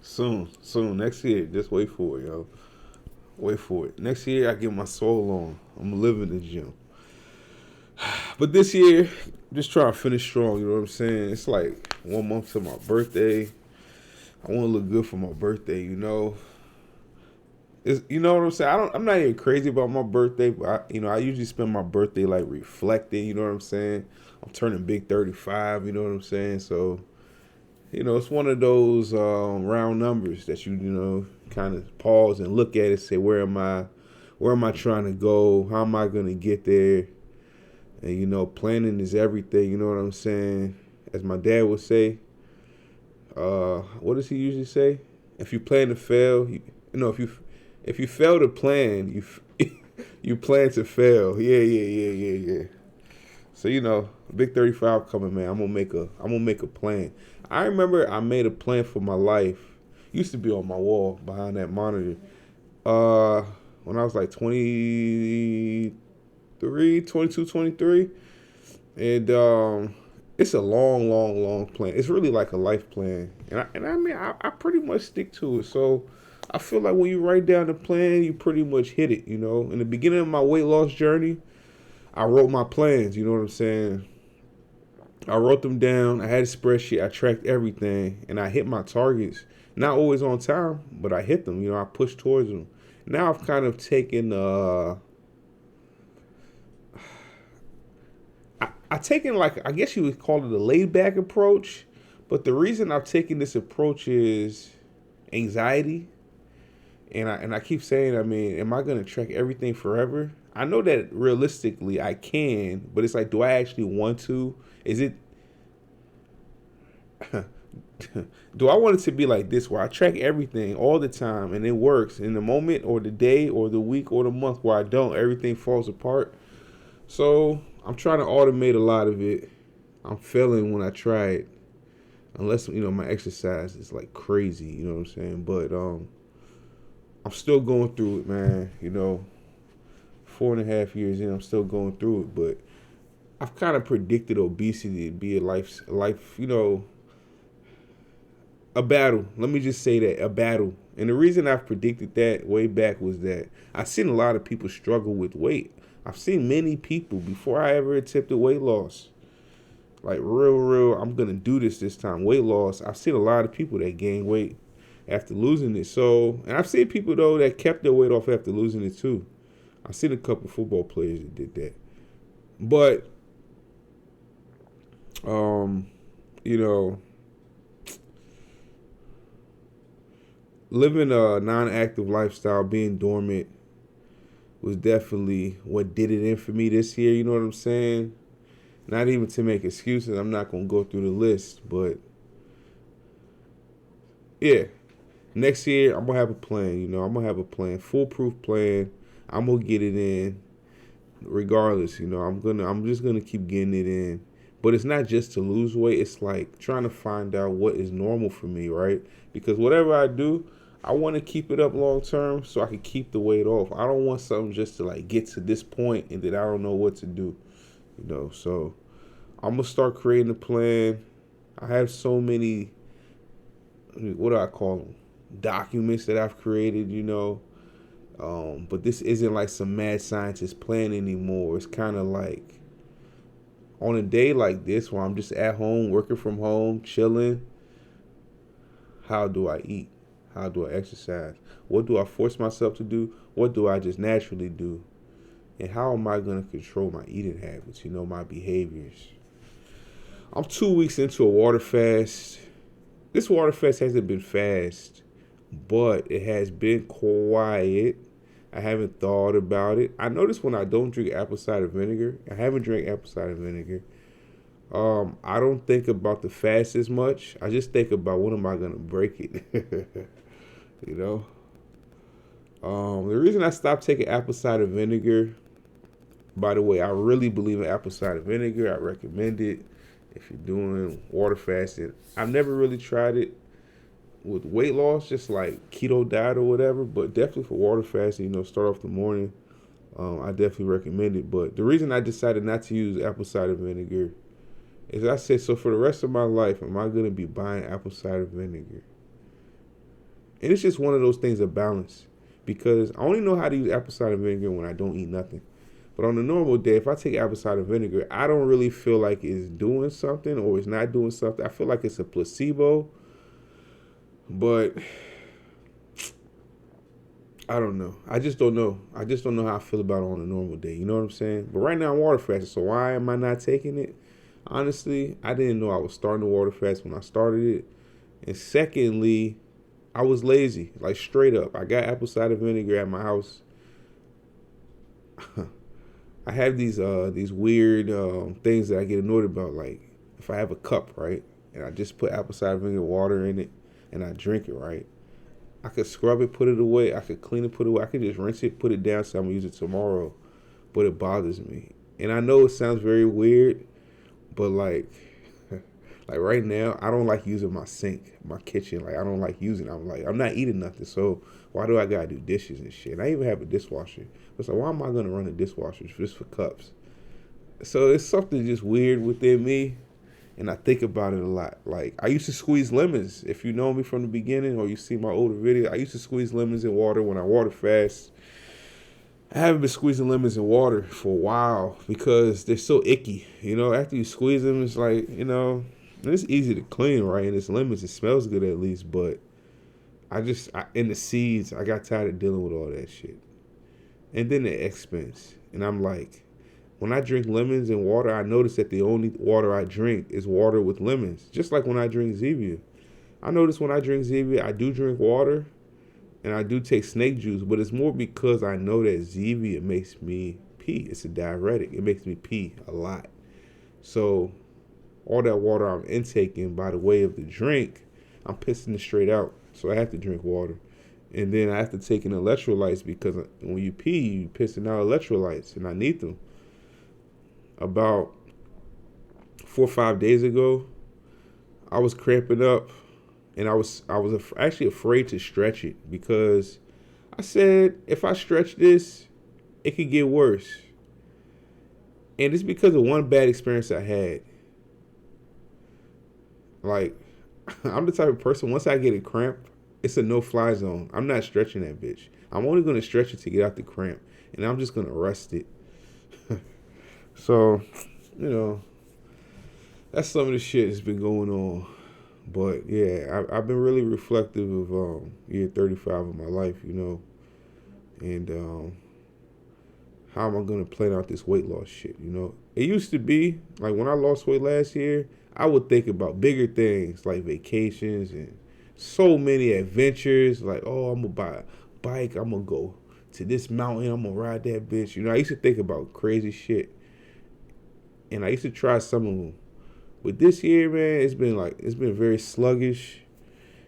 Soon. Next year, just wait for it, yo. Wait for it. Next year, I get my soul on. I'm living the gym. But this year, just trying to finish strong. You know what I'm saying? It's like 1 month to my birthday. I want to look good for my birthday. You know what I'm saying? I'm not even crazy about my birthday, but I usually spend my birthday like reflecting. You know what I'm saying? I'm turning big 35. You know what I'm saying? So it's one of those round numbers that kind of pause and look at it, say, where am I? Where am I trying to go? How am I gonna get there? And planning is everything. You know what I'm saying? As my dad would say, what does he usually say? If you plan to fail, if you fail to plan, you plan to fail. Yeah. So big 35 coming, man. I'm gonna make a plan. I remember I made a plan for my life. Used to be on my wall behind that monitor. Uh, when I was like 23, 22, 23, and it's a long plan. It's really like a life plan, and I mean I pretty much stick to it. So I feel like when you write down the plan, you pretty much hit it. In the beginning of my weight loss journey, I wrote my plans. You know what I'm saying? I wrote them down. I had a spreadsheet. I tracked everything, and I hit my targets. Not always on time, but I hit them. I pushed towards them. Now I've kind of taken I taken, like, I guess you would call it a laid back approach, but the reason I've taken this approach is anxiety, and I keep saying, I mean, am I gonna track everything forever? I know that realistically I can, but it's like, do I actually want to? Is it do I want it to be like this, where I track everything all the time and it works in the moment or the day or the week or the month where I don't, everything falls apart? So I'm trying to automate a lot of it. I'm failing when I try it, unless my exercise is like crazy. You know what I'm saying? But I'm still going through it, man. 4.5 years in, I'm still going through it. But I've kind of predicted obesity to be a life, a battle. Let me just say that, a battle. And the reason I've predicted that way back was that I've seen a lot of people struggle with weight. I've seen many people before I ever attempted weight loss. Like real, I'm gonna do this time. Weight loss. I've seen a lot of people that gain weight after losing it. So, and I've seen people though that kept their weight off after losing it too. I've seen a couple football players that did that. But, um, you know, living a non-active lifestyle, being dormant, was definitely what did it in for me this year. You know what I'm saying? Not even to make excuses. I'm not gonna go through the list, but yeah, next year I'm gonna have a plan. I'm gonna have a plan, foolproof plan. I'm gonna get it in, regardless. I'm just gonna keep getting it in. But it's not just to lose weight. It's like trying to find out what is normal for me, right? Because whatever I do, I want to keep it up long term so I can keep the weight off. I don't want something just to like get to this point and then I don't know what to do. So I'm gonna start creating a plan. I have so many, what do I call them? Documents that I've created, but this isn't like some mad scientist plan anymore. It's kind of like on a day like this where I'm just at home, working from home, chilling. How do I eat? How do I exercise? What do I force myself to do? What do I just naturally do? And how am I going to control my eating habits, my behaviors? I'm 2 weeks into a water fast. This water fast hasn't been fast, but it has been quiet. I haven't thought about it. I notice when I don't drink apple cider vinegar, I haven't drank apple cider vinegar. I don't think about the fast as much. I just think about when am I gonna break it. you know. The reason I stopped taking apple cider vinegar, by the way, I really believe in apple cider vinegar. I recommend it if you're doing water fasting. I've never really tried it with weight loss, just like keto diet or whatever, but definitely for water fasting, start off the morning. I definitely recommend it. But the reason I decided not to use apple cider vinegar is I said, so for the rest of my life, am I going to be buying apple cider vinegar? And it's just one of those things of balance, because I only know how to use apple cider vinegar when I don't eat nothing. But on a normal day, if I take apple cider vinegar, I don't really feel like it's doing something or it's not doing something. I feel like it's a placebo. But I don't know. I just don't know. I just don't know how I feel about it on a normal day. You know what I'm saying? But right now I'm water fasting, so why am I not taking it? Honestly, I didn't know I was starting to water fast when I started it. And secondly, I was lazy, like straight up. I got apple cider vinegar at my house. I have these weird things that I get annoyed about. Like if I have a cup, right, and I just put apple cider vinegar water in it, and I drink it, right, I could scrub it, put it away. I could clean it, put it away. I could just rinse it, put it down, so I'm gonna use it tomorrow. But it bothers me, and I know it sounds very weird, but like right now, I don't like using my sink, my kitchen. Like I don't like using it. I'm not eating nothing, so why do I gotta do dishes and shit? And I even have a dishwasher. But so why am I gonna run a dishwasher just for cups? So it's something just weird within me, and I think about it a lot. Like I used to squeeze lemons. If you know me from the beginning or you see my older video, I used to squeeze lemons in water when I water fast. I haven't been squeezing lemons in water for a while because they're so icky. You know, after you squeeze them, it's like, you know, it's easy to clean, right? And it's lemons, it smells good at least. But in the seeds, I got tired of dealing with all that shit. And then the expense. And I'm like, when I drink lemons and water, I notice that the only water I drink is water with lemons. Just like when I drink Zevia. I notice when I drink Zevia, I do drink water and I do take snake juice, but it's more because I know that Zevia makes me pee. It's a diuretic. It makes me pee a lot. So all that water I'm intaking by the way of the drink, I'm pissing it straight out. So I have to drink water. And then I have to take in electrolytes because when you pee, you're pissing out electrolytes, and I need them. About 4 or 5 days ago, I was cramping up, and I was actually afraid to stretch it because I said if I stretch this, it could get worse. And it's because of one bad experience I had. Like, I'm the type of person, once I get a cramp, it's a no-fly zone. I'm not stretching that bitch. I'm only going to stretch it to get out the cramp, and I'm just going to rest it. So, you know, that's some of the shit that's been going on. But, yeah, I've been really reflective of year 35 of my life, you know, and how am I going to plan out this weight loss shit, you know. It used to be, like, when I lost weight last year, I would think about bigger things like vacations and so many adventures. Like, oh, I'm going to buy a bike. I'm going to go to this mountain. I'm going to ride that bitch. You know, I used to think about crazy shit. And I used to try some of them. But this year, man, it's been very sluggish.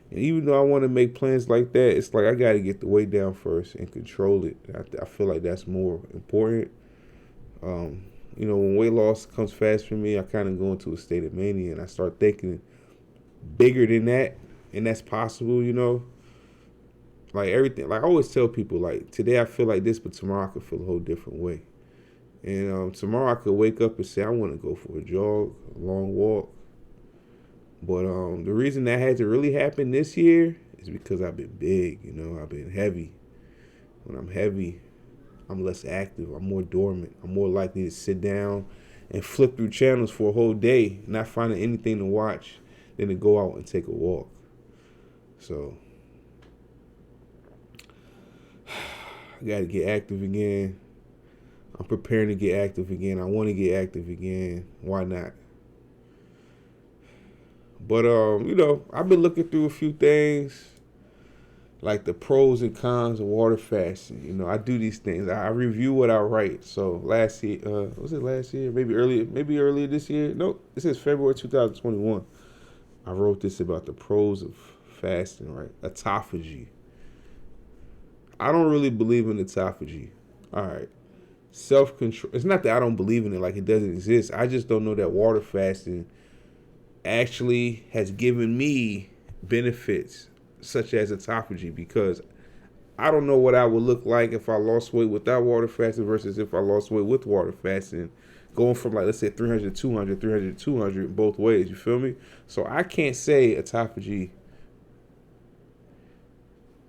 And even though I want to make plans like that, it's like I got to get the weight down first and control it. I feel like that's more important. You know, when weight loss comes fast for me, I kind of go into a state of mania and I start thinking bigger than that. And that's possible, you know. Like everything, like I always tell people, like today I feel like this, but tomorrow I could feel a whole different way. And tomorrow I could wake up and say I want to go for a jog, a long walk. But the reason that had to really happen this year is because I've been big, you know. I've been heavy. When I'm heavy, I'm less active. I'm more dormant. I'm more likely to sit down and flip through channels for a whole day, not finding anything to watch, than to go out and take a walk. So I got to get active again. I'm preparing to get active again. I want to get active again. Why not? But, you know, I've been looking through a few things, like the pros and cons of water fasting. You know, I do these things. I review what I write. So last year, was it last year? Maybe earlier this year? No, it says February 2021. I wrote this about the pros of fasting, right? Autophagy. I don't really believe in autophagy. All right. Self-control. It's not that I don't believe in it, like it doesn't exist. I just don't know that water fasting actually has given me benefits such as autophagy, because I don't know what I would look like if I lost weight without water fasting versus if I lost weight with water fasting, going from, like, let's say 300 to 200, 300 to 200 both ways, you feel me? So I can't say autophagy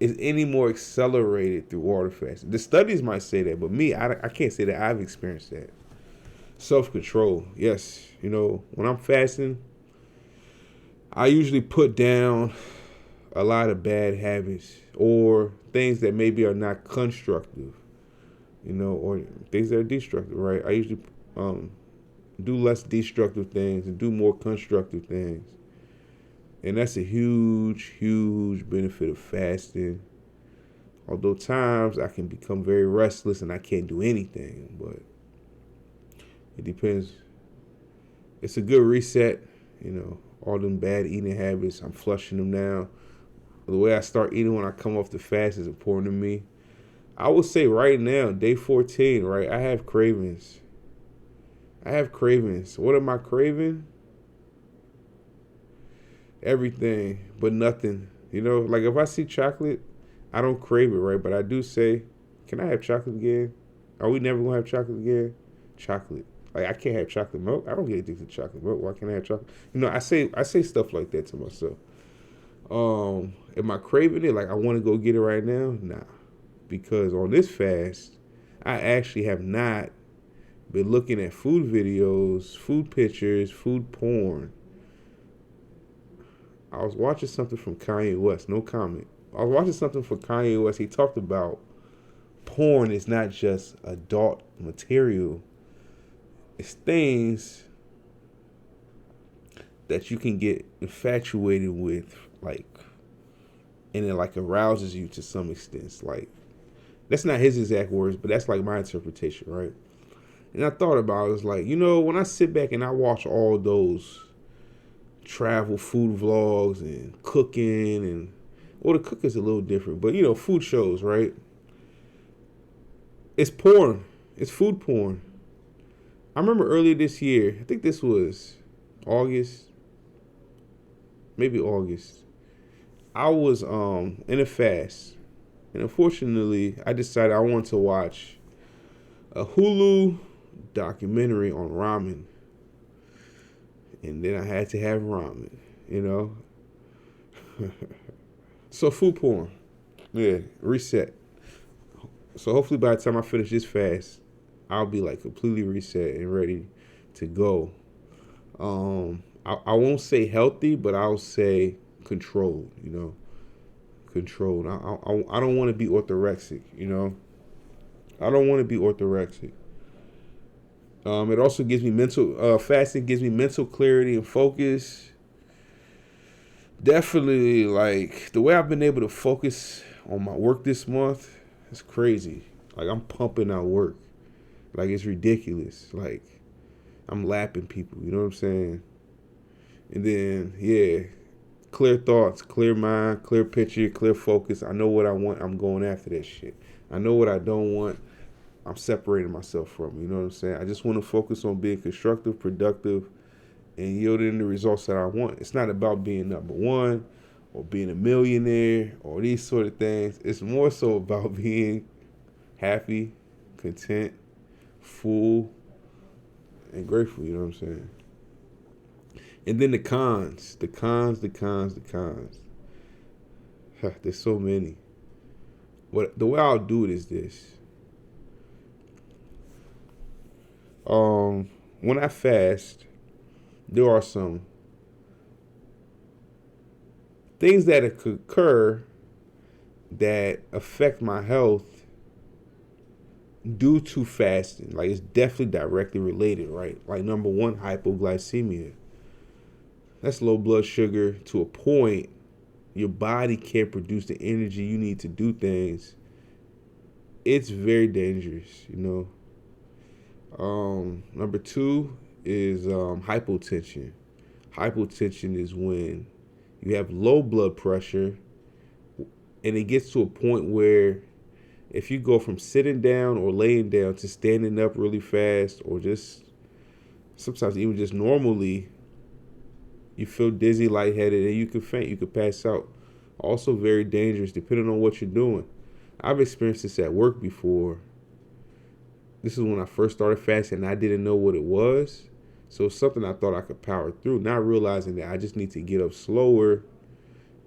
is any more accelerated through water fasting. The studies might say that, but me, I can't say that I've experienced that. Self-control, yes. When I'm fasting, I usually put down a lot of bad habits or things that maybe are not constructive, or things that are destructive, right? I usually do less destructive things and do more constructive things. And that's a huge, huge benefit of fasting. Although times I can become very restless and I can't do anything, but it depends. It's a good reset, all them bad eating habits, I'm flushing them down. The way I start eating when I come off the fast is important to me. I would say right now, day 14, right, I have cravings. What am I craving? Everything, but nothing. Like if I see chocolate, I don't crave it, right? But I do say, can I have chocolate again? Are we never gonna have chocolate again? Chocolate. Like I can't have chocolate milk. I don't get addicted to chocolate milk. Why can't I have chocolate? I say stuff like that to myself. Am I craving it? Like I want to go get it right now? Nah. Because on this fast, I actually have not been looking at food videos, food pictures, food porn. I was watching something from Kanye West, no comment. I was watching something from Kanye West. He talked about porn is not just adult material. It's things that you can get infatuated with, like, and it like arouses you to some extent. It's like, that's not his exact words, but that's like my interpretation, right? And I thought about it, was like, when I sit back and I watch all those travel food vlogs and cooking and, well, the cooking's a little different, but food shows, right? It's porn. It's food porn. I remember earlier this year, I think this was August, maybe August. I was in a fast, and unfortunately, I decided I wanted to watch a Hulu documentary on ramen. And then I had to have ramen, So food porn. Yeah, reset. So hopefully by the time I finish this fast, I'll be like completely reset and ready to go. I won't say healthy, but I'll say controlled, Controlled. I don't want to be orthorexic, I don't want to be orthorexic. It also gives me fasting gives me mental clarity and focus. Definitely, like, the way I've been able to focus on my work this month, it's crazy. Like, I'm pumping out work. Like, it's ridiculous. Like, I'm lapping people, you know what I'm saying? And then, yeah, clear thoughts, clear mind, clear picture, clear focus. I know what I want. I'm going after that shit. I know what I don't want. I'm separating myself from, you know what I'm saying? I just want to focus on being constructive, productive, and yielding the results that I want. It's not about being number one or being a millionaire or these sort of things. It's more so about being happy, content, full, and grateful, you know what I'm saying? And then the cons. There's so many. The way I'll do it is this. When I fast, there are some things that occur that affect my health due to fasting. Like, it's definitely directly related, right? Like, number one, hypoglycemia. That's low blood sugar to a point your body can't produce the energy you need to do things. It's very dangerous, Number two is hypotension. Hypotension is when you have low blood pressure and it gets to a point where if you go from sitting down or laying down to standing up really fast, or just sometimes even just normally, you feel dizzy, lightheaded, and you can faint, you can pass out. Also very dangerous depending on what you're doing. I've experienced this at work before. This is when I first started fasting and I didn't know what it was. So it's something I thought I could power through, not realizing that I just need to get up slower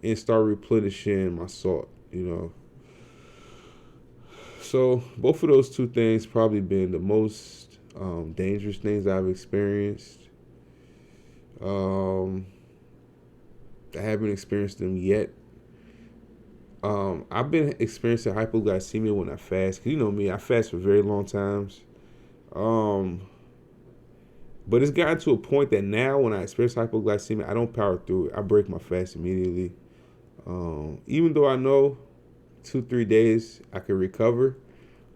and start replenishing my salt. you know. So both of those two things probably been the most dangerous things I've experienced. Um, I haven't experienced them yet. I've been experiencing hypoglycemia when I fast. 'Cause you know me, I fast for very long times. Um, but it's gotten to a point that now when I experience hypoglycemia, I don't power through it. I break my fast immediately. Even though I know 2, 3 days I can recover,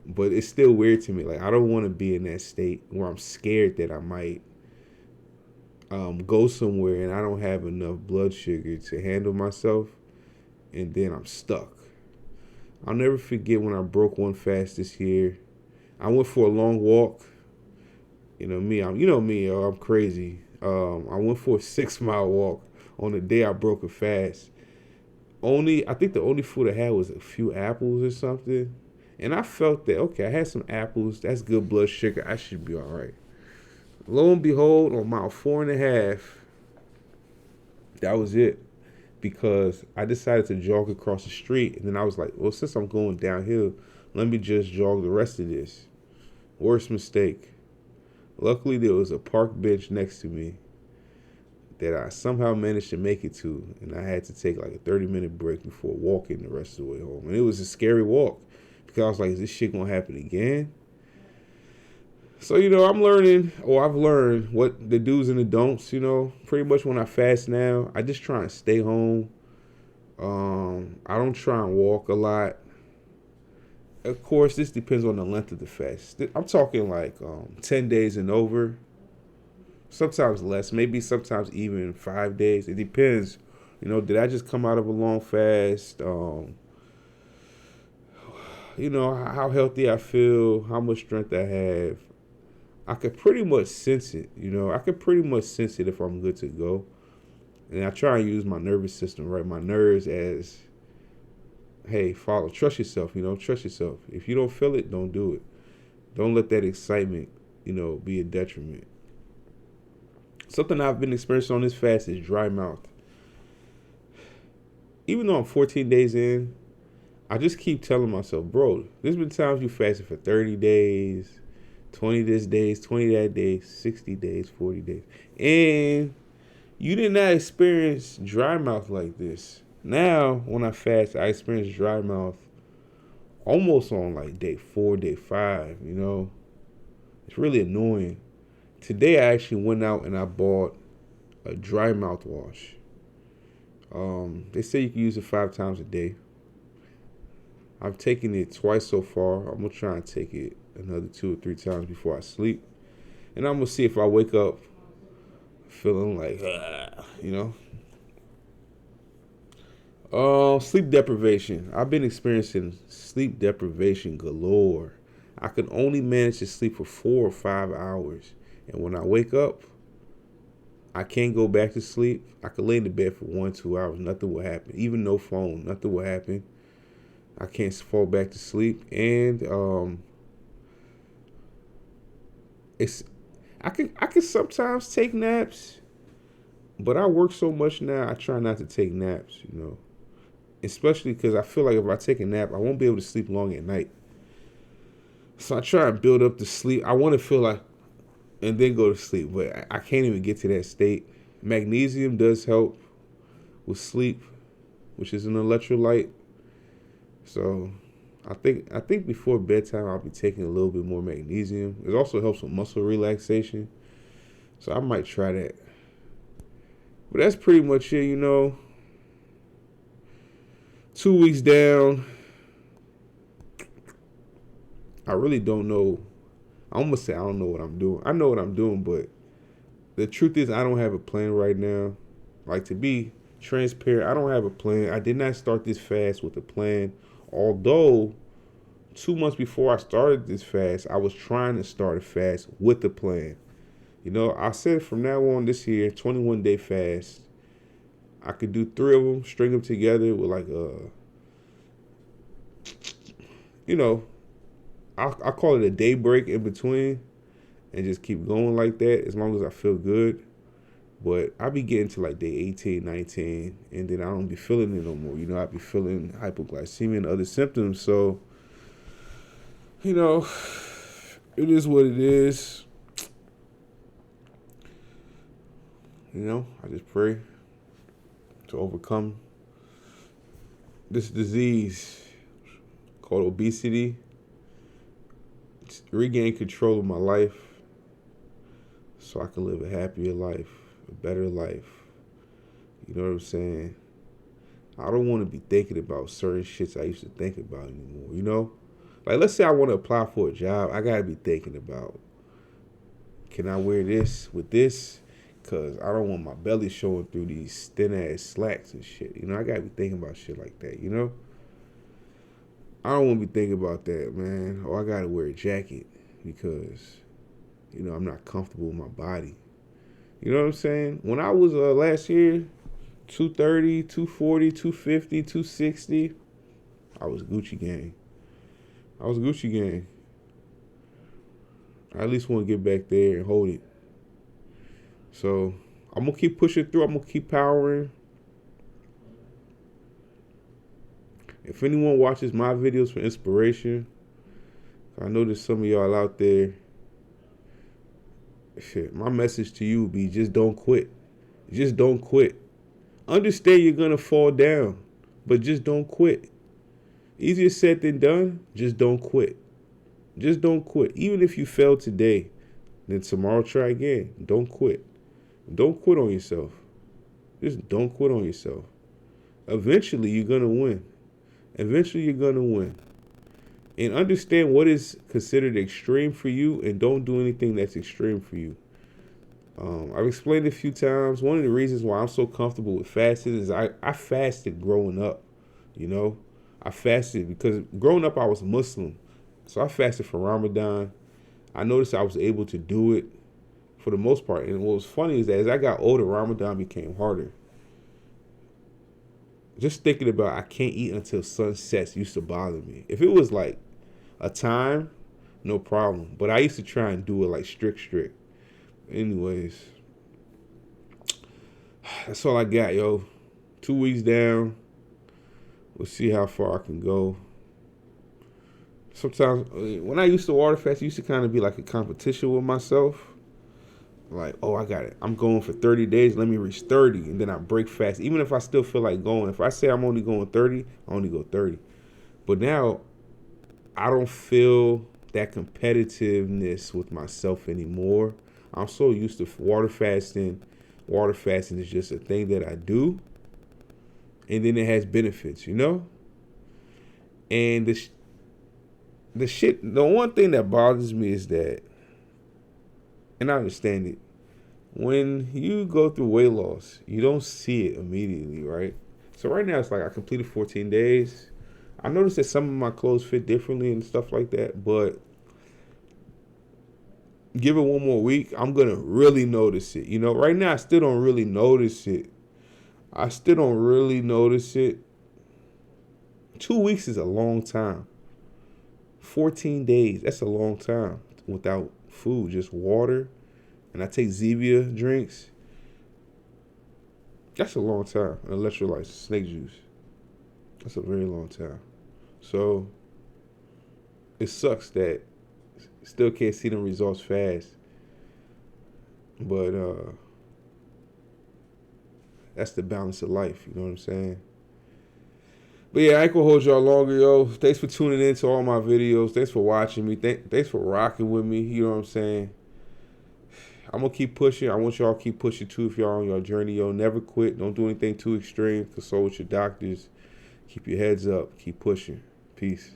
but it's still weird to me. Like I don't want to be in that state where I'm scared that I might go somewhere and I don't have enough blood sugar to handle myself, and then I'm stuck. I'll never forget when I broke one fast this year. I went for a long walk. I'm crazy. I went for a 6 mile walk on the day I broke a fast. I think the only food I had was a few apples or something. And I felt that, okay, I had some apples. That's good blood sugar. I should be all right. Lo and behold, on mile 4.5, that was it. Because I decided to jog across the street. And then I was like, well, since I'm going downhill, let me just jog the rest of this. Worst mistake. Luckily, there was a park bench next to me that I somehow managed to make it to. And I had to take like a 30-minute break before walking the rest of the way home. And it was a scary walk because I was like, is this shit going to happen again? So, I'm learning, or I've learned what the do's and the don'ts, Pretty much when I fast now, I just try and stay home. I don't try and walk a lot. Of course, this depends on the length of the fast. I'm talking like 10 days and over. Sometimes less, maybe sometimes even 5 days. It depends. Did I just come out of a long fast? How healthy I feel, how much strength I have. I could pretty much sense it, I could pretty much sense it if I'm good to go. And I try and use my nervous system, right? My nerves as, hey, trust yourself, trust yourself. If you don't feel it, don't do it. Don't let that excitement, be a detriment. Something I've been experiencing on this fast is dry mouth. Even though I'm 14 days in, I just keep telling myself, bro, there's been times you fasted for 30 days, 20 this days, 20 that day, 60 days, 40 days. And you did not experience dry mouth like this. Now, when I fast, I experience dry mouth almost on like day 4, day 5, It's really annoying. Today, I actually went out and I bought a dry mouthwash. They say you can use it 5 times a day. I've taken it twice so far. I'm going to try and take it another 2 or 3 times before I sleep. And I'm going to see if I wake up feeling like, sleep deprivation. I've been experiencing sleep deprivation galore. I can only manage to sleep for 4 or 5 hours. And when I wake up, I can't go back to sleep. I could lay in the bed for 1, 2 hours. Nothing will happen. Even no phone. Nothing will happen. I can't fall back to sleep. And I can sometimes take naps, but I work so much now, I try not to take naps, Especially because I feel like if I take a nap, I won't be able to sleep long at night. So I try and build up the sleep. I want to feel like, and then go to sleep, but I can't even get to that state. Magnesium does help with sleep, which is an electrolyte. So I think before bedtime I'll be taking a little bit more magnesium. It also helps with muscle relaxation. So I might try that. But that's pretty much it, 2 weeks down. I really don't know. I almost say I don't know what I'm doing. I know what I'm doing, but the truth is I don't have a plan right now. Like, to be transparent, I don't have a plan. I did not start this fast with a plan. Although 2 months before I started this fast, I was trying to start a fast with a plan. I said from now on this year, 21-day fast. I could do 3 of them, string them together with like I call it a day break in between, and just keep going like that as long as I feel good. But I be getting to like day 18, 19, and then I don't be feeling it no more. You know, I be feeling hypoglycemia and other symptoms. So, you know, it is what it is. You know, I just pray to overcome this disease called obesity, regain control of my life so I can live a happier life, a better life. You know what I'm saying? I don't want to be thinking about certain shits I used to think about anymore, you know? Like, let's say I want to apply for a job. I got to be thinking about, can I wear this with this? Because I don't want my belly showing through these thin-ass slacks and shit. You know, I got to be thinking about shit like that, you know? I don't want to be thinking about that, man. Or I got to wear a jacket because, you know, I'm not comfortable with my body. You know what I'm saying? When I was last year, 230, 240, 250, 260, I was Gucci gang. I at least want to get back there and hold it. So I'm going to keep pushing through. I'm going to keep powering. If anyone watches my videos for inspiration, I know there's some of y'all out there. Shit, my message to you would be just don't quit. Just don't quit. Understand you're going to fall down, but just don't quit. Easier said than done. Just don't quit. Just don't quit. Even if you fail today, then tomorrow try again. Don't quit. Don't quit on yourself. Just don't quit on yourself. Eventually, you're going to win. Eventually, you're going to win. And understand what is considered extreme for you and don't do anything that's extreme for you. I've explained it a few times. One of the reasons why I'm so comfortable with fasting is I fasted growing up, you know. I fasted because growing up I was Muslim. So I fasted for Ramadan. I noticed I was able to do it for the most part. And what was funny is that as I got older, Ramadan became harder. Just thinking about I can't eat until sun sets used to bother me. If it was like a time, no problem. But I used to try and do it like strict. Anyways, that's all I got, yo. 2 weeks down. We'll see how far I can go. Sometimes, when I used to water fast, it used to kind of be like a competition with myself. Like, oh, I got it. I'm going for 30 days. Let me reach 30. And then I break fast. Even if I still feel like going. If I say I'm only going 30, I only go 30. But now, I don't feel that competitiveness with myself anymore. I'm so used to water fasting. Water fasting is just a thing that I do. And then it has benefits, you know? And the one thing that bothers me is that, and I understand it, when you go through weight loss, you don't see it immediately, right? So right now it's like I completed 14 days. I noticed that some of my clothes fit differently and stuff like that, but give it one more week, I'm going to really notice it. You know, right now I still don't really notice it. 2 weeks is a long time. 14 days, that's a long time without food, just water. And I take Zevia drinks. That's a long time. And Electrolytes, snake juice. That's a very long time. So it sucks that still can't see them results fast. But that's the balance of life, you know what I'm saying? But yeah, I ain't gonna hold y'all longer, yo. Thanks for tuning in to all my videos. Thanks for watching me. Thanks for rocking with me, you know what I'm saying? I'm gonna keep pushing. I want y'all to keep pushing too if y'all on your journey, yo. Never quit. Don't do anything too extreme. Consult with your doctors. Keep your heads up. Keep pushing. Peace.